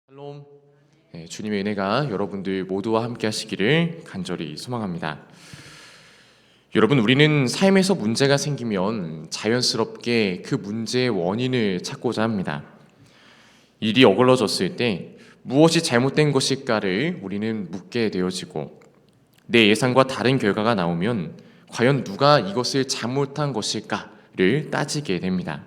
샬롬. 주님의 은혜가 여러분들 모두와 함께 하시기를 간절히 소망합니다. 여러분, 우리는 삶에서 문제가 생기면 자연스럽게 그 문제의 원인을 찾고자 합니다. 일이 어그러졌을 때 무엇이 잘못된 것일까를 우리는 묻게 되어지고, 내 예상과 다른 결과가 나오면 과연 누가 이것을 잘못한 것일까를 따지게 됩니다.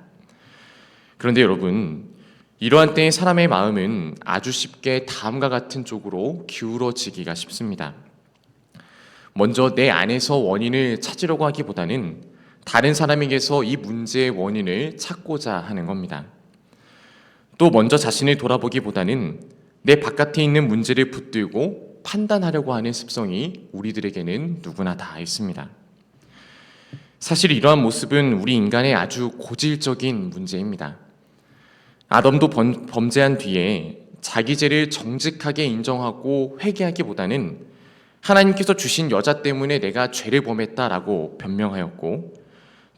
그런데 여러분, 이러한 때의 사람의 마음은 아주 쉽게 다음과 같은 쪽으로 기울어지기가 쉽습니다. 먼저 내 안에서 원인을 찾으려고 하기보다는 다른 사람에게서 이 문제의 원인을 찾고자 하는 겁니다. 또 먼저 자신을 돌아보기보다는 내 바깥에 있는 문제를 붙들고 판단하려고 하는 습성이 우리들에게는 누구나 다 있습니다. 사실 이러한 모습은 우리 인간의 아주 고질적인 문제입니다. 아담도 범죄한 뒤에 자기 죄를 정직하게 인정하고 회개하기보다는 하나님께서 주신 여자 때문에 내가 죄를 범했다라고 변명하였고,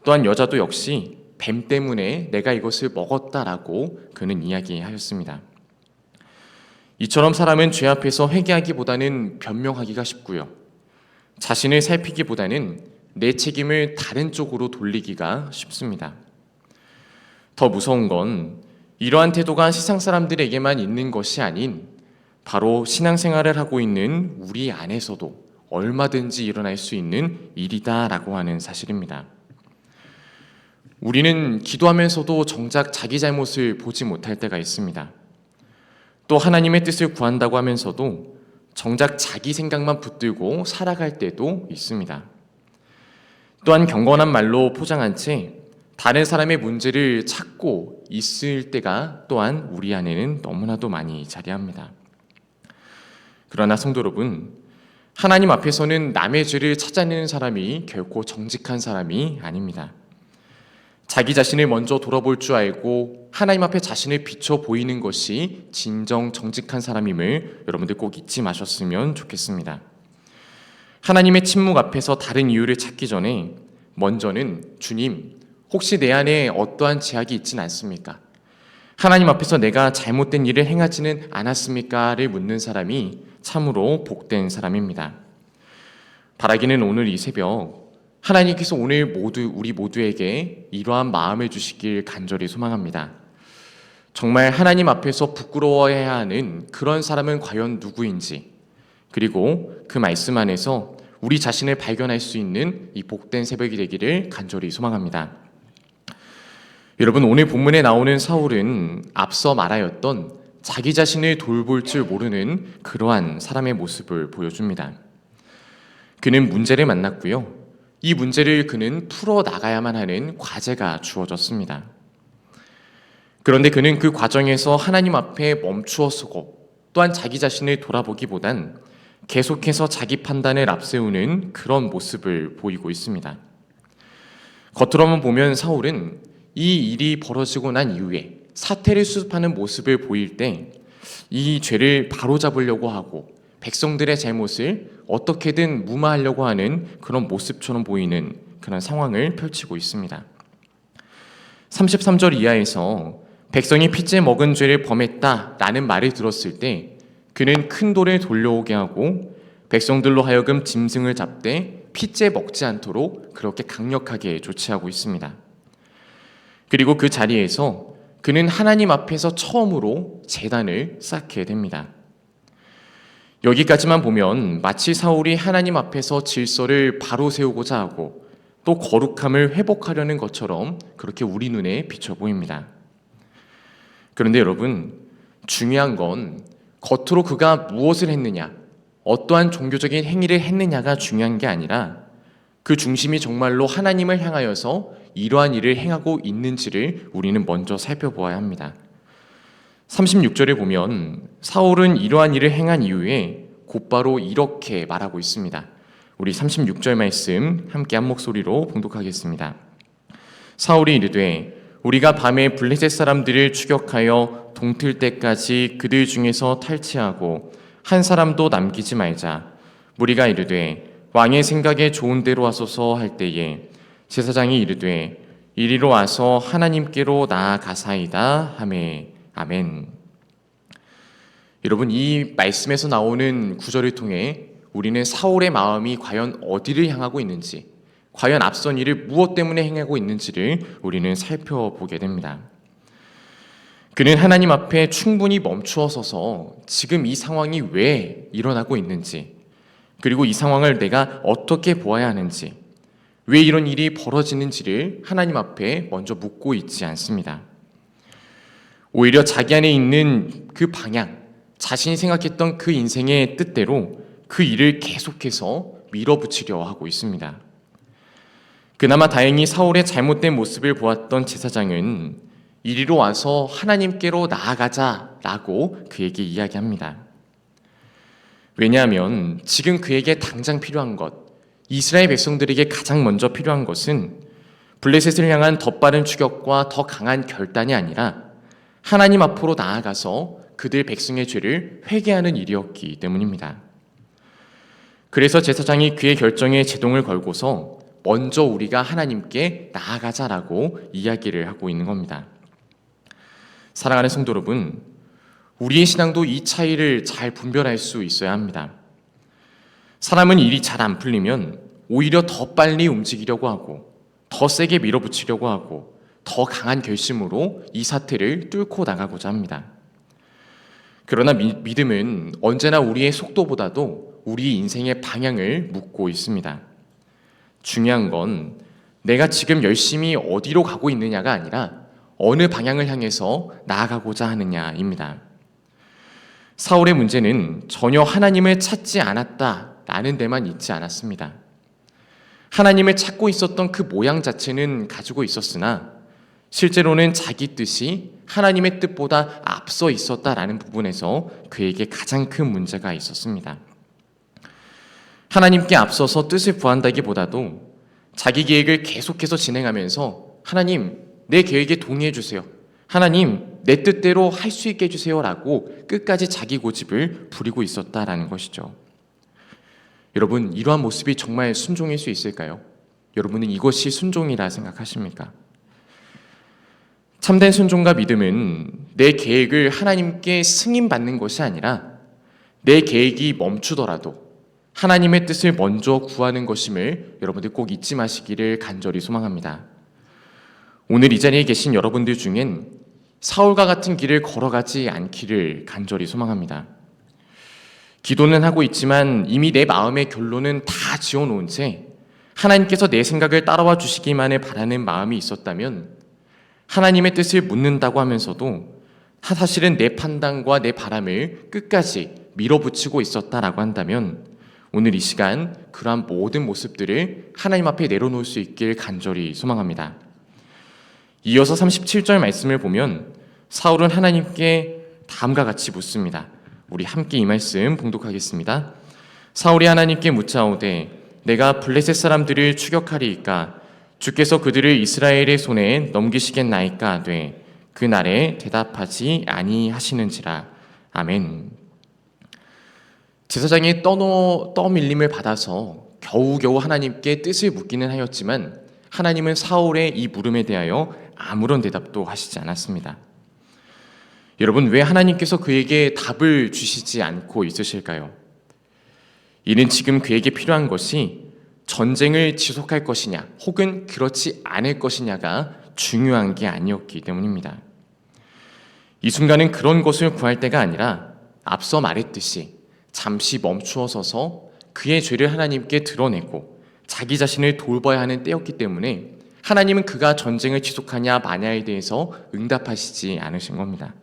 또한 여자도 역시 뱀 때문에 내가 이것을 먹었다라고 그는 이야기하였습니다. 이처럼 사람은 죄 앞에서 회개하기보다는 변명하기가 쉽고요, 자신을 살피기보다는 내 책임을 다른 쪽으로 돌리기가 쉽습니다. 더 무서운 건 이러한 태도가 세상 사람들에게만 있는 것이 아닌 바로 신앙생활을 하고 있는 우리 안에서도 얼마든지 일어날 수 있는 일이다라고 하는 사실입니다. 우리는 기도하면서도 정작 자기 잘못을 보지 못할 때가 있습니다. 또 하나님의 뜻을 구한다고 하면서도 정작 자기 생각만 붙들고 살아갈 때도 있습니다. 또한 경건한 말로 포장한 채 다른 사람의 문제를 찾고 있을 때가 또한 우리 안에는 너무나도 많이 자리합니다. 그러나 성도 여러분, 하나님 앞에서는 남의 죄를 찾아내는 사람이 결코 정직한 사람이 아닙니다. 자기 자신을 먼저 돌아볼 줄 알고 하나님 앞에 자신을 비춰 보이는 것이 진정 정직한 사람임을 여러분들 꼭 잊지 마셨으면 좋겠습니다. 하나님의 침묵 앞에서 다른 이유를 찾기 전에 먼저는 주님, 혹시 내 안에 어떠한 제약이 있진 않습니까? 하나님 앞에서 내가 잘못된 일을 행하지는 않았습니까? 를 묻는 사람이 참으로 복된 사람입니다. 바라기는 오늘 이 새벽 하나님께서 오늘 우리 모두에게 이러한 마음을 주시길 간절히 소망합니다. 정말 하나님 앞에서 부끄러워해야 하는 그런 사람은 과연 누구인지, 그리고 그 말씀 안에서 우리 자신을 발견할 수 있는 이 복된 새벽이 되기를 간절히 소망합니다. 여러분, 오늘 본문에 나오는 사울은 앞서 말하였던 자기 자신을 돌볼 줄 모르는 그러한 사람의 모습을 보여줍니다. 그는 문제를 만났고요, 이 문제를 그는 풀어나가야만 하는 과제가 주어졌습니다. 그런데 그는 그 과정에서 하나님 앞에 멈추어 서고 또한 자기 자신을 돌아보기보단 계속해서 자기 판단을 앞세우는 그런 모습을 보이고 있습니다. 겉으로만 보면 사울은 이 일이 벌어지고 난 이후에 사태를 수습하는 모습을 보일 때 이 죄를 바로잡으려고 하고 백성들의 잘못을 어떻게든 무마하려고 하는 그런 모습처럼 보이는 그런 상황을 펼치고 있습니다. 33절 이하에서 백성이 핏째 먹은 죄를 범했다라는 말을 들었을 때 그는 큰 돌을 돌려오게 하고 백성들로 하여금 짐승을 잡되 핏째 먹지 않도록 그렇게 강력하게 조치하고 있습니다. 그리고 그 자리에서 그는 하나님 앞에서 처음으로 제단을 쌓게 됩니다. 여기까지만 보면 마치 사울이 하나님 앞에서 질서를 바로 세우고자 하고 또 거룩함을 회복하려는 것처럼 그렇게 우리 눈에 비쳐 보입니다. 그런데 여러분, 중요한 건 겉으로 그가 무엇을 했느냐, 어떠한 종교적인 행위를 했느냐가 중요한 게 아니라 그 중심이 정말로 하나님을 향하여서 이러한 일을 행하고 있는지를 우리는 먼저 살펴보아야 합니다. 36절에 보면 사울은 이러한 일을 행한 이후에 곧바로 이렇게 말하고 있습니다. 우리 36절 말씀 함께 한 목소리로 봉독하겠습니다. 사울이 이르되 우리가 밤에 블레셋 사람들을 추격하여 동틀 때까지 그들 중에서 탈취하고 한 사람도 남기지 말자. 무리가 이르되 왕의 생각에 좋은 대로 하소서 할 때에 제사장이 이르되 이리로 와서 하나님께로 나아가사이다 하매. 아멘. 여러분, 이 말씀에서 나오는 구절을 통해 우리는 사울의 마음이 과연 어디를 향하고 있는지, 과연 앞선 일을 무엇 때문에 행하고 있는지를 우리는 살펴보게 됩니다. 그는 하나님 앞에 충분히 멈추어 서서 지금 이 상황이 왜 일어나고 있는지, 그리고 이 상황을 내가 어떻게 보아야 하는지, 왜 이런 일이 벌어지는지를 하나님 앞에 먼저 묻고 있지 않습니다. 오히려 자기 안에 있는 그 방향, 자신이 생각했던 그 인생의 뜻대로 그 일을 계속해서 밀어붙이려 하고 있습니다. 그나마 다행히 사울의 잘못된 모습을 보았던 제사장은 이리로 와서 하나님께로 나아가자라고 그에게 이야기합니다. 왜냐하면 지금 그에게 당장 필요한 것, 이스라엘 백성들에게 가장 먼저 필요한 것은 블레셋을 향한 더 빠른 추격과 더 강한 결단이 아니라 하나님 앞으로 나아가서 그들 백성의 죄를 회개하는 일이었기 때문입니다. 그래서 제사장이 그의 결정에 제동을 걸고서 먼저 우리가 하나님께 나아가자라고 이야기를 하고 있는 겁니다. 사랑하는 성도 여러분, 우리의 신앙도 이 차이를 잘 분별할 수 있어야 합니다. 사람은 일이 잘 안 풀리면 오히려 더 빨리 움직이려고 하고 더 세게 밀어붙이려고 하고 더 강한 결심으로 이 사태를 뚫고 나가고자 합니다. 그러나 믿음은 언제나 우리의 속도보다도 우리 인생의 방향을 묻고 있습니다. 중요한 건 내가 지금 열심히 어디로 가고 있느냐가 아니라 어느 방향을 향해서 나아가고자 하느냐입니다. 사울의 문제는 전혀 하나님을 찾지 않았다라는 데만 있지 않았습니다. 하나님을 찾고 있었던 그 모양 자체는 가지고 있었으나 실제로는 자기 뜻이 하나님의 뜻보다 앞서 있었다라는 부분에서 그에게 가장 큰 문제가 있었습니다. 하나님께 앞서서 뜻을 구한다기보다도 자기 계획을 계속해서 진행하면서 하나님, 내 계획에 동의해 주세요. 하나님, 내 뜻대로 할 수 있게 해주세요 라고 끝까지 자기 고집을 부리고 있었다라는 것이죠. 여러분, 이러한 모습이 정말 순종일 수 있을까요? 여러분은 이것이 순종이라 생각하십니까? 참된 순종과 믿음은 내 계획을 하나님께 승인받는 것이 아니라 내 계획이 멈추더라도 하나님의 뜻을 먼저 구하는 것임을 여러분들 꼭 잊지 마시기를 간절히 소망합니다. 오늘 이 자리에 계신 여러분들 중엔 사울과 같은 길을 걸어가지 않기를 간절히 소망합니다. 기도는 하고 있지만 이미 내 마음의 결론은 다 지어놓은 채 하나님께서 내 생각을 따라와 주시기만을 바라는 마음이 있었다면 하나님의 뜻을 묻는다고 하면서도 사실은 내 판단과 내 바람을 끝까지 밀어붙이고 있었다라고 한다면 오늘 이 시간 그러한 모든 모습들을 하나님 앞에 내려놓을 수 있길 간절히 소망합니다. 이어서 37절 말씀을 보면 사울은 하나님께 다음과 같이 묻습니다. 우리 함께 이 말씀 봉독하겠습니다. 사울이 하나님께 묻자오되 내가 블레셋 사람들을 추격하리이까 주께서 그들을 이스라엘의 손에 넘기시겠나이까 하되 그날에 대답하지 아니하시는지라. 아멘. 제사장이 떠밀림을 받아서 겨우겨우 하나님께 뜻을 묻기는 하였지만 하나님은 사울의 이 물음에 대하여 아무런 대답도 하시지 않았습니다. 여러분, 왜 하나님께서 그에게 답을 주시지 않고 있으실까요? 이는 지금 그에게 필요한 것이 전쟁을 지속할 것이냐 혹은 그렇지 않을 것이냐가 중요한 게 아니었기 때문입니다. 이 순간은 그런 것을 구할 때가 아니라 앞서 말했듯이 잠시 멈추어 서서 그의 죄를 하나님께 드러내고 자기 자신을 돌봐야 하는 때였기 때문에 하나님은 그가 전쟁을 지속하냐 마냐에 대해서 응답하시지 않으신 겁니다.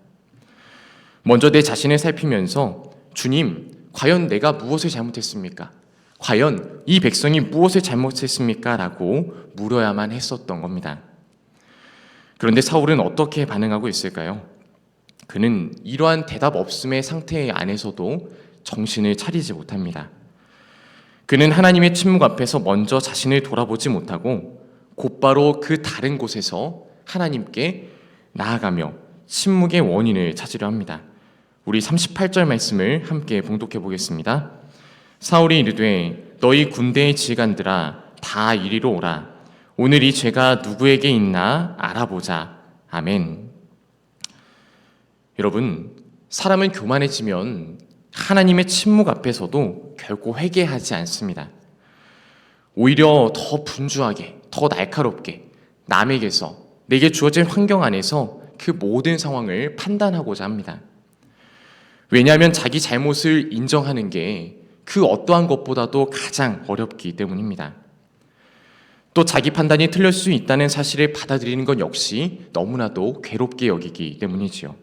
먼저 내 자신을 살피면서 주님, 과연 내가 무엇을 잘못했습니까? 과연 이 백성이 무엇을 잘못했습니까? 라고 물어야만 했었던 겁니다. 그런데 사울은 어떻게 반응하고 있을까요? 그는 이러한 대답 없음의 상태 안에서도 정신을 차리지 못합니다. 그는 하나님의 침묵 앞에서 먼저 자신을 돌아보지 못하고 곧바로 그 다른 곳에서 하나님께 나아가며 침묵의 원인을 찾으려 합니다. 우리 38절 말씀을 함께 봉독해 보겠습니다. 사울이 이르되 너희 군대의 지휘관들아 다 이리로 오라. 오늘 이 죄가 누구에게 있나 알아보자. 아멘. 여러분, 사람은 교만해지면 하나님의 침묵 앞에서도 결코 회개하지 않습니다. 오히려 더 분주하게, 더 날카롭게 남에게서, 내게 주어진 환경 안에서 그 모든 상황을 판단하고자 합니다. 왜냐하면 자기 잘못을 인정하는 게 그 어떠한 것보다도 가장 어렵기 때문입니다. 또 자기 판단이 틀릴 수 있다는 사실을 받아들이는 것 역시 너무나도 괴롭게 여기기 때문이지요.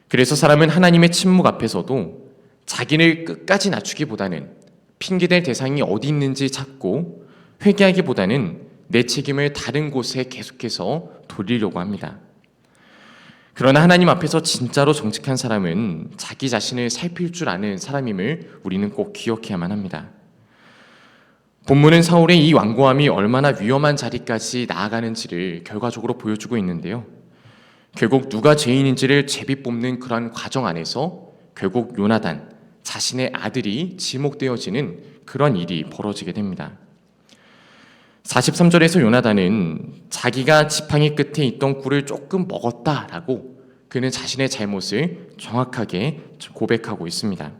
그래서 사람은 하나님의 침묵 앞에서도 자기를 끝까지 낮추기보다는 핑계댈 대상이 어디 있는지 찾고 회개하기보다는 내 책임을 다른 곳에 계속해서 돌리려고 합니다. 그러나 하나님 앞에서 진짜로 정직한 사람은 자기 자신을 살필 줄 아는 사람임을 우리는 꼭 기억해야만 합니다. 본문은 사울의 이 완고함이 얼마나 위험한 자리까지 나아가는지를 결과적으로 보여주고 있는데요. 결국 누가 죄인인지를 제비 뽑는 그런 과정 안에서 결국 요나단, 자신의 아들이 지목되어지는 그런 일이 벌어지게 됩니다. 43절에서 요나단은 자기가 지팡이 끝에 있던 꿀을 조금 먹었다라고 그는 자신의 잘못을 정확하게 고백하고 있습니다.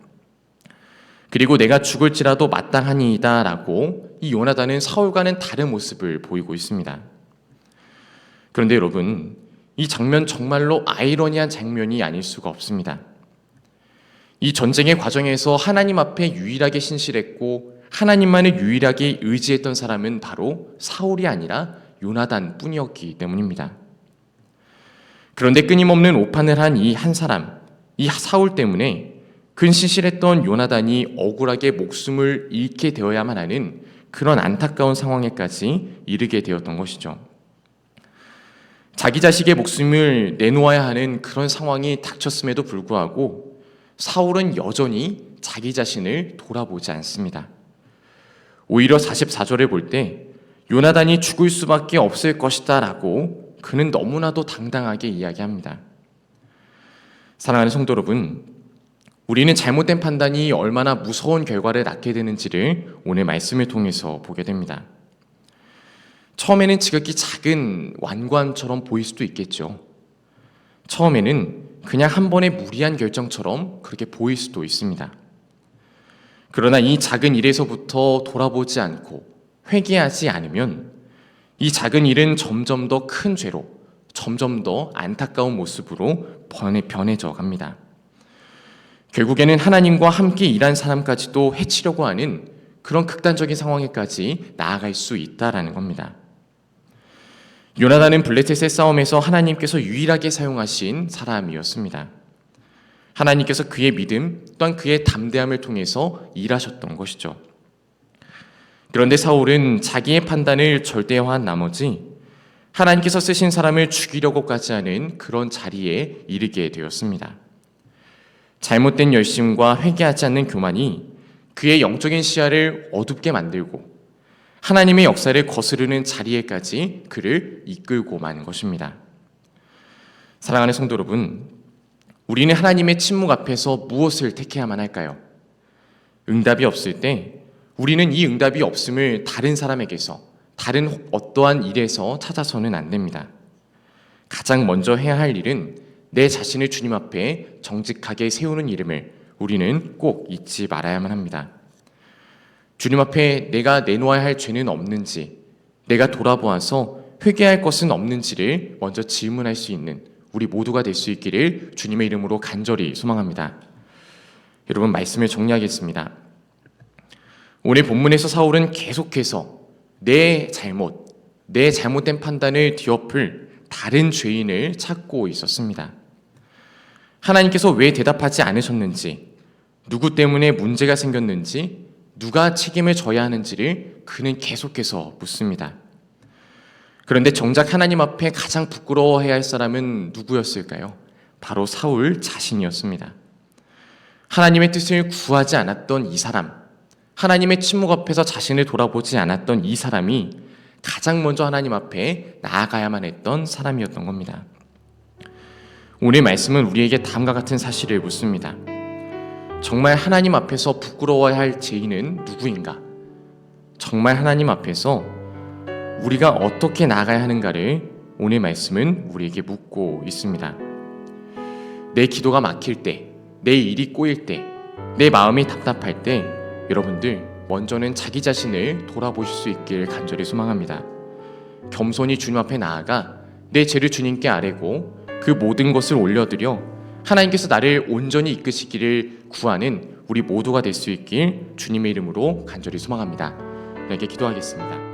그리고 내가 죽을지라도 마땅하니이다 라고 이 요나단은 사울과는 다른 모습을 보이고 있습니다. 그런데 여러분, 이 장면 정말로 아이러니한 장면이 아닐 수가 없습니다. 이 전쟁의 과정에서 하나님 앞에 유일하게 신실했고 하나님만을 유일하게 의지했던 사람은 바로 사울이 아니라 요나단 뿐이었기 때문입니다. 그런데 끊임없는 오판을 한 이 한 사람, 이 사울 때문에 근신실했던 요나단이 억울하게 목숨을 잃게 되어야만 하는 그런 안타까운 상황에까지 이르게 되었던 것이죠. 자기 자식의 목숨을 내놓아야 하는 그런 상황이 닥쳤음에도 불구하고 사울은 여전히 자기 자신을 돌아보지 않습니다. 오히려 44절을 볼 때 요나단이 죽을 수밖에 없을 것이다 라고 그는 너무나도 당당하게 이야기합니다. 사랑하는 성도 여러분, 우리는 잘못된 판단이 얼마나 무서운 결과를 낳게 되는지를 오늘 말씀을 통해서 보게 됩니다. 처음에는 지극히 작은 완고함처럼 보일 수도 있겠죠. 처음에는 그냥 한 번의 무리한 결정처럼 그렇게 보일 수도 있습니다. 그러나 이 작은 일에서부터 돌아보지 않고 회개하지 않으면 이 작은 일은 점점 더 큰 죄로, 점점 더 안타까운 모습으로 변해져 갑니다. 결국에는 하나님과 함께 일한 사람까지도 해치려고 하는 그런 극단적인 상황에까지 나아갈 수 있다라는 겁니다. 요나단은 블레셋의 싸움에서 하나님께서 유일하게 사용하신 사람이었습니다. 하나님께서 그의 믿음 또한 그의 담대함을 통해서 일하셨던 것이죠. 그런데 사울은 자기의 판단을 절대화한 나머지 하나님께서 쓰신 사람을 죽이려고까지 하는 그런 자리에 이르게 되었습니다. 잘못된 열심과 회개하지 않는 교만이 그의 영적인 시야를 어둡게 만들고 하나님의 역사를 거스르는 자리에까지 그를 이끌고 만 것입니다. 사랑하는 성도 여러분, 우리는 하나님의 침묵 앞에서 무엇을 택해야만 할까요? 응답이 없을 때 우리는 이 응답이 없음을 다른 사람에게서, 다른 어떠한 일에서 찾아서는 안 됩니다. 가장 먼저 해야 할 일은 내 자신을 주님 앞에 정직하게 세우는 일임을 우리는 꼭 잊지 말아야만 합니다. 주님 앞에 내가 내놓아야 할 죄는 없는지, 내가 돌아보아서 회개할 것은 없는지를 먼저 질문할 수 있는 우리 모두가 될 수 있기를 주님의 이름으로 간절히 소망합니다. 여러분, 말씀을 정리하겠습니다. 오늘 본문에서 사울은 계속해서 내 잘못된 판단을 뒤엎을 다른 죄인을 찾고 있었습니다. 하나님께서 왜 대답하지 않으셨는지, 누구 때문에 문제가 생겼는지, 누가 책임을 져야 하는지를 그는 계속해서 묻습니다. 그런데 정작 하나님 앞에 가장 부끄러워해야 할 사람은 누구였을까요? 바로 사울 자신이었습니다. 하나님의 뜻을 구하지 않았던 이 사람, 하나님의 침묵 앞에서 자신을 돌아보지 않았던 이 사람이 가장 먼저 하나님 앞에 나아가야만 했던 사람이었던 겁니다. 오늘 말씀은 우리에게 다음과 같은 사실을 묻습니다. 정말 하나님 앞에서 부끄러워야 할 죄인은 누구인가? 정말 하나님 앞에서 우리가 어떻게 나아가야 하는가를 오늘 말씀은 우리에게 묻고 있습니다. 내 기도가 막힐 때, 내 일이 꼬일 때, 내 마음이 답답할 때 여러분들 먼저는 자기 자신을 돌아보실 수 있길 간절히 소망합니다. 겸손히 주님 앞에 나아가 내 죄를 주님께 아뢰고 그 모든 것을 올려드려 하나님께서 나를 온전히 이끄시기를 구하는 우리 모두가 될 수 있길 주님의 이름으로 간절히 소망합니다. 내게 기도하겠습니다.